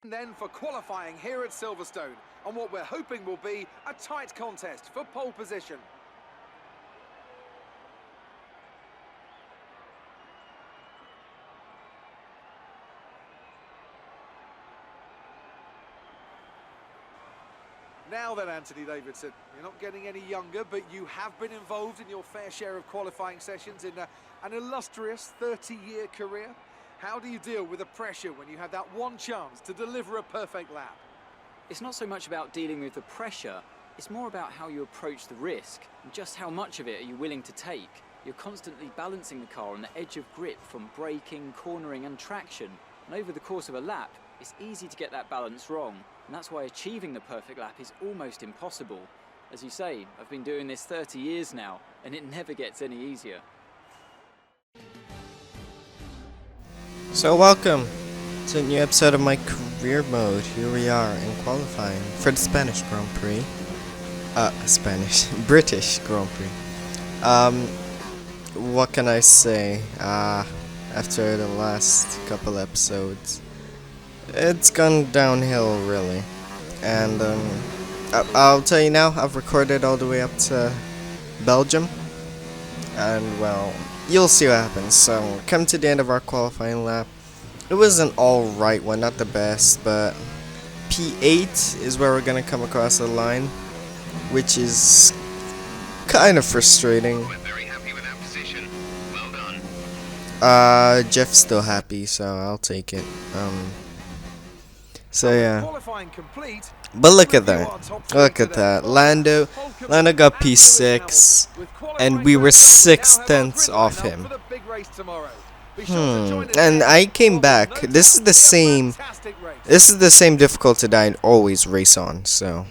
And then for qualifying here at Silverstone, on what we're hoping will be a tight contest for pole position. Now then, Anthony Davidson, you're not getting any younger, but you have been involved in your fair share of qualifying sessions in an illustrious 30-year career. How do you deal with the pressure when you have that one chance to deliver a perfect lap? It's not so much about dealing with the pressure, it's more about how you approach the risk and just how much of it are you willing to take. You're constantly balancing the car on the edge of grip from braking, cornering and traction, and over the course of a lap, it's easy to get that balance wrong, and that's why achieving the perfect lap is almost impossible. As you say, I've been doing this 30 years now, and it never gets any easier. So welcome to a new episode of my career mode. Here we are in qualifying for the Spanish Grand Prix. British Grand Prix. What can I say? After the last couple episodes, it's gone downhill really. And I'll tell you now, I've recorded all the way up to Belgium. And well, you'll see what happens. So, come to the end of our qualifying lap. It was an alright one, not the best, but P8 is where we're gonna come across the line, which is kind of frustrating. We're very happy with that position. Well done. Jeff's still happy, so I'll take it. So yeah. But look at that. Look at that. Lando got P6, and we were 6/10 off him. And I came back. This is the same difficulty that I always race on, so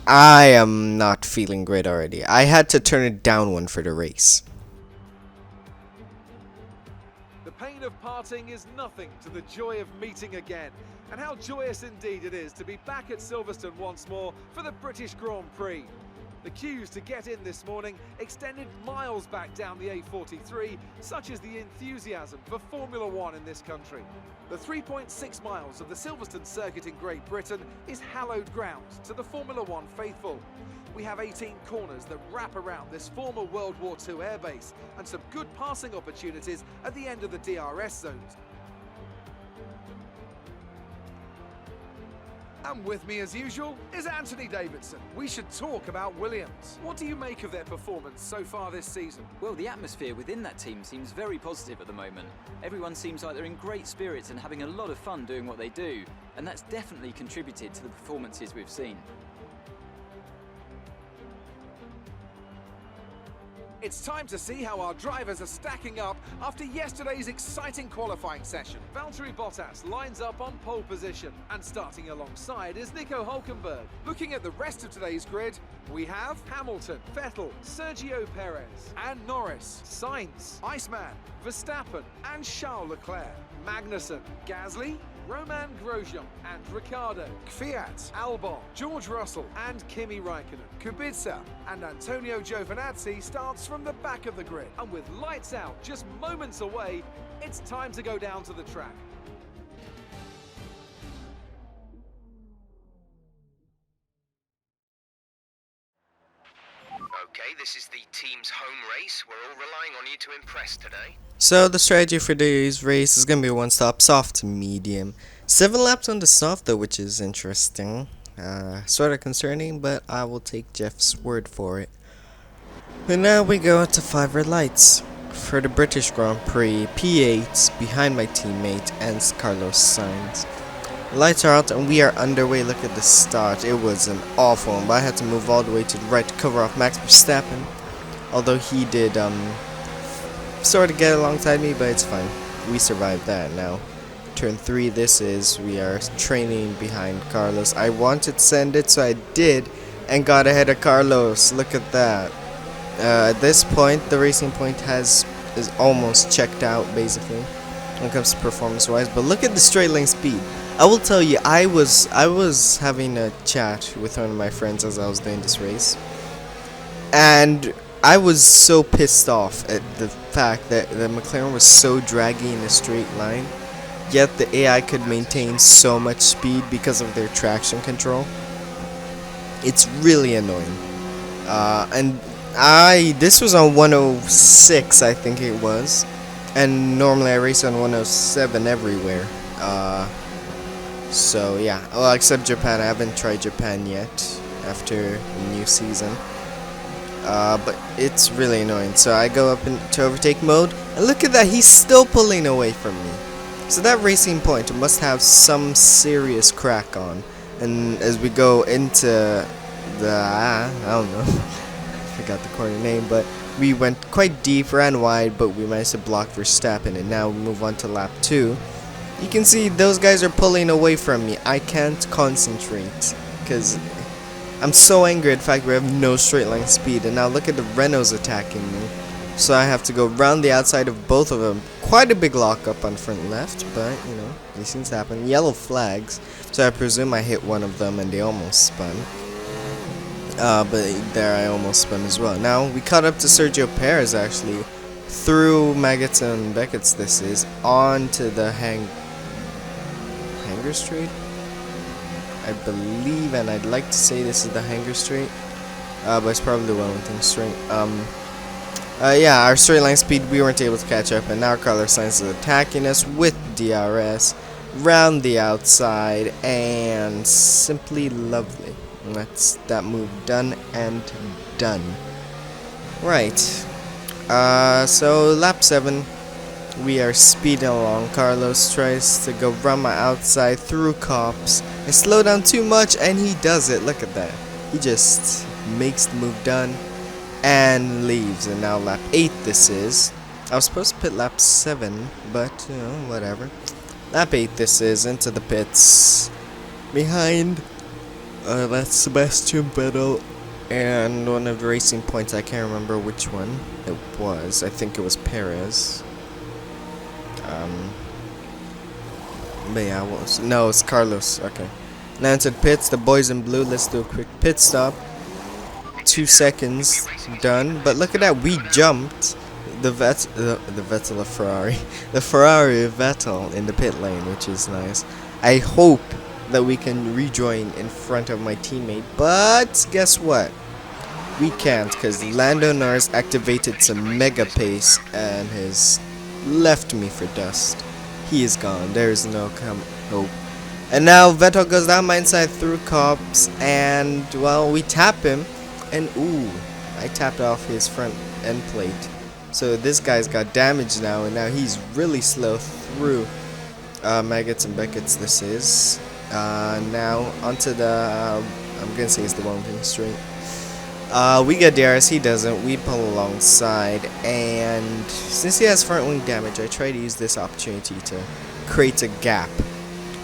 I am not feeling great already. I had to turn it down one for the race. The pain of parting is nothing to the joy of meeting again. And how joyous indeed it is to be back at Silverstone once more for the British Grand Prix. The queues to get in this morning extended miles back down the A43, such as the enthusiasm for Formula One in this country. The 3.6 miles of the Silverstone circuit in Great Britain is hallowed ground to the Formula One faithful. We have 18 corners that wrap around this former World War II airbase and some good passing opportunities at the end of the DRS zones. And with me as usual is Anthony Davidson. We should talk about Williams. What do you make of their performance so far this season? Well, the atmosphere within that team seems very positive at the moment. Everyone seems like they're in great spirits and having a lot of fun doing what they do, and that's definitely contributed to the performances we've seen. It's time to see how our drivers are stacking up after yesterday's exciting qualifying session. Valtteri Bottas lines up on pole position, and starting alongside is Nico Hülkenberg. Looking at the rest of today's grid, we have Hamilton, Vettel, Sergio Perez, and Norris, Sainz, Iceman, Verstappen, and Charles Leclerc. Magnussen, Gasly, Roman Grosjean and Ricciardo, Kvyat, Albon, George Russell and Kimi Raikkonen. Kubica and Antonio Giovinazzi starts from the back of the grid. And with lights out just moments away, it's time to go down to the track. Okay, this is the team's home race. We're all relying on you to impress today. So the strategy for today's race is going to be a one-stop soft to medium. 7 laps on the soft though, which is interesting. Sort of concerning, but I will take Jeff's word for it. And now we go to 5 red lights for the British Grand Prix. P8 behind my teammate and Carlos Sainz. Lights are out and we are underway. Look at the start. It was an awful one, but I had to move all the way to the right to cover off Max Verstappen. Although he did sort of get alongside me, but it's fine. We survived that. Now turn 3 this is. We are training behind Carlos. I wanted to send it, so I did and got ahead of Carlos. Look at that. At this point the racing point is almost checked out basically when it comes to performance wise, but look at the straight line speed. I will tell you, I was having a chat with one of my friends as I was doing this race, and I was so pissed off at the fact that the McLaren was so draggy in a straight line. yet the AI could maintain so much speed because of their traction control. It's really annoying. And this was on 106, I think it was, and normally I race on 107 everywhere. So yeah, well, except Japan. I haven't tried Japan yet after the new season. But it's really annoying. So I go up into overtake mode, and look at that, he's still pulling away from me. So that racing point must have some serious crack on. And as we go into the, I don't know, I forgot the corner name, but we went quite deep, ran wide, but we managed to block Verstappen, and now we move on to lap 2. You can see those guys are pulling away from me. I can't concentrate, because I'm so angry at the fact we have no straight line speed, and now look at the Renaults attacking me. So I have to go round the outside of both of them. Quite a big lockup on front left, but you know, these things happen. Yellow flags, so I presume I hit one of them and they almost spun. But there I almost spun as well. Now we caught up to Sergio Perez actually, through Maggots and Beckett's this is, onto the Hanger Straight, I believe, and I'd like to say this is the Hanger Straight, but it's probably the Wellington Straight. Yeah, our straight line speed, we weren't able to catch up, and now Carlos Sainz is attacking us with DRS round the outside, and simply lovely. And that's that move done and done. Right. So lap 7, we are speeding along. Carlos tries to go run my outside through cops. I slow down too much, and he does it. Look at that. He just makes the move done and leaves. And now lap 8 this is. I was supposed to pit lap 7, but you know, whatever. Lap 8 this is, into the pits. Behind, that's Sebastian Vettel. And one of the racing points, I can't remember which one it was. I think it was Perez. But yeah, no, it's Carlos. Okay. Now into the pits, the boys in blue. Let's do a quick pit stop. 2 seconds, done. But look at that, we jumped the Vettel of Ferrari, the Ferrari of Vettel in the pit lane, which is nice. I hope that we can rejoin in front of my teammate, but guess what? We can't, because Lando Norris activated some mega pace and has left me for dust. He is gone. There is no hope. And now Vettel goes down my inside through cops, and well, we tap him, and ooh, I tapped off his front end plate. So this guy's got damage now, and now he's really slow through Maggots and Beckett's this is. Now onto the I'm gonna say it's the Wellington Straight. We get DRS, he doesn't. We pull alongside, and since he has front wing damage, I try to use this opportunity to create a gap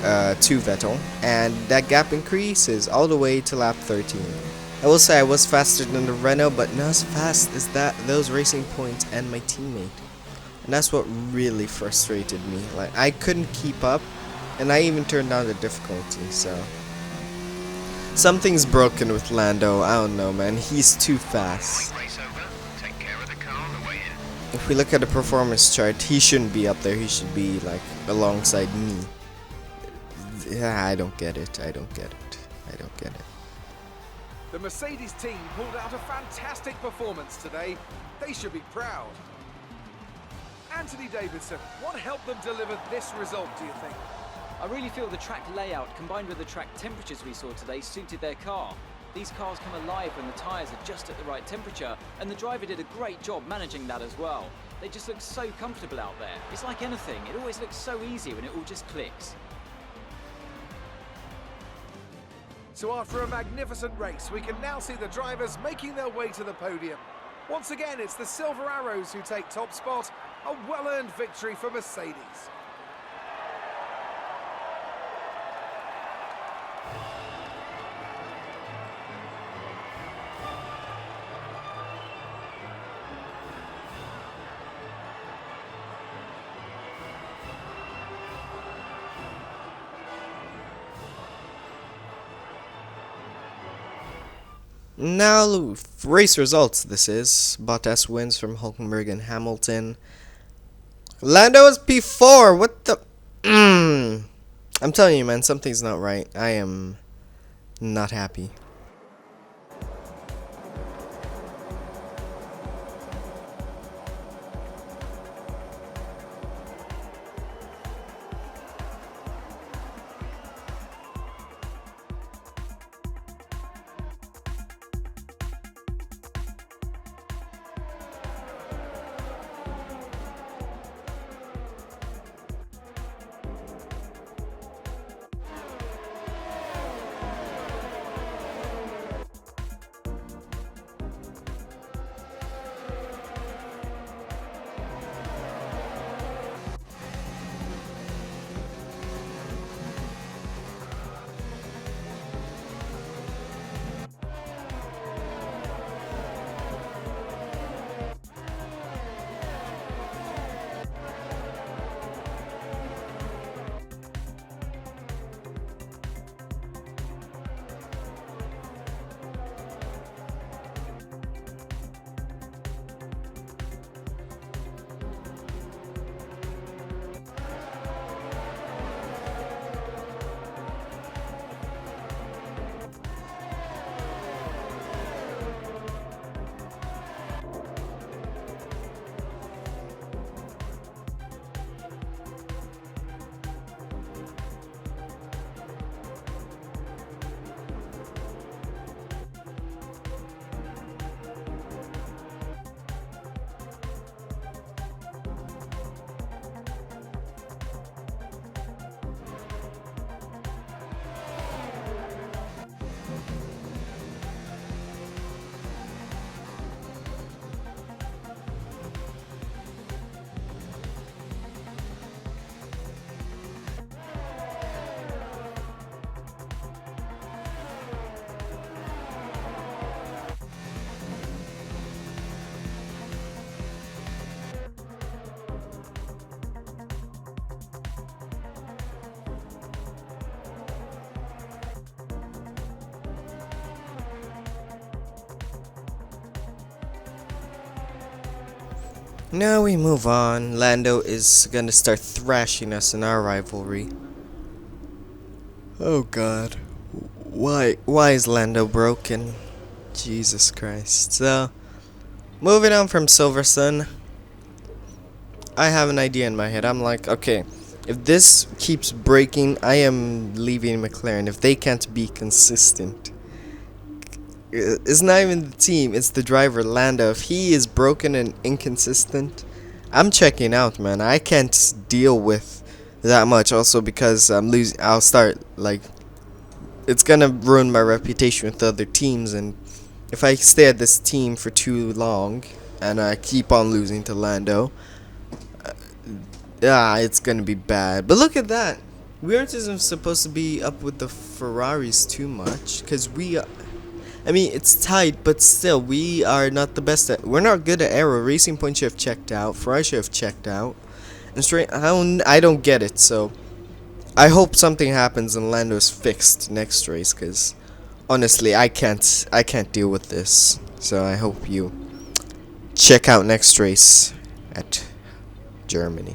to Vettel, and that gap increases all the way to lap 13. I will say I was faster than the Renault, but not as fast as those racing points and my teammate. And that's what really frustrated me. Like, I couldn't keep up, and I even turned down the difficulty, so something's broken with Lando. I don't know, man. He's too fast. If we look at the performance chart, he shouldn't be up there. He should be like alongside me. Yeah, I don't get it. I don't get it. I don't get it. The Mercedes team pulled out a fantastic performance today. They should be proud. Anthony Davidson, what helped them deliver this result, do you think? I really feel the track layout combined with the track temperatures we saw today suited their car. These cars come alive when the tyres are just at the right temperature, and the driver did a great job managing that as well. They just look so comfortable out there. It's like anything, it always looks so easy when it all just clicks. So after a magnificent race, we can now see the drivers making their way to the podium. Once again, it's the Silver Arrows who take top spot, a well-earned victory for Mercedes. Now, race results this is. Bottas wins from Hulkenberg and Hamilton. Lando is P4, what the? I'm telling you, man, something's not right. I am not happy. Now we move on. Lando is gonna start thrashing us in our rivalry. Oh god. Why is Lando broken? Jesus Christ. So, moving on from Silverstone, I have an idea in my head. I'm like, okay, if this keeps breaking, I am leaving McLaren. If they can't be consistent. It's not even the team, it's the driver, Lando. If he is broken and inconsistent, I'm checking out, man. I can't deal with that much. Also because I'm losing, I'll start, like, it's gonna ruin my reputation with the other teams. And if I stay at this team for too long and I keep on losing to Lando, it's gonna be bad. But look at that. We aren't even supposed to be up with the Ferraris too much, because I mean, it's tight, but still, we are not the best at. We're not good at aero. Racing Point should have checked out. Ferrari should have checked out. And straight, I don't get it. So, I hope something happens and Lando's fixed next race. Cause honestly, I can't deal with this. So I hope you check out next race at Germany.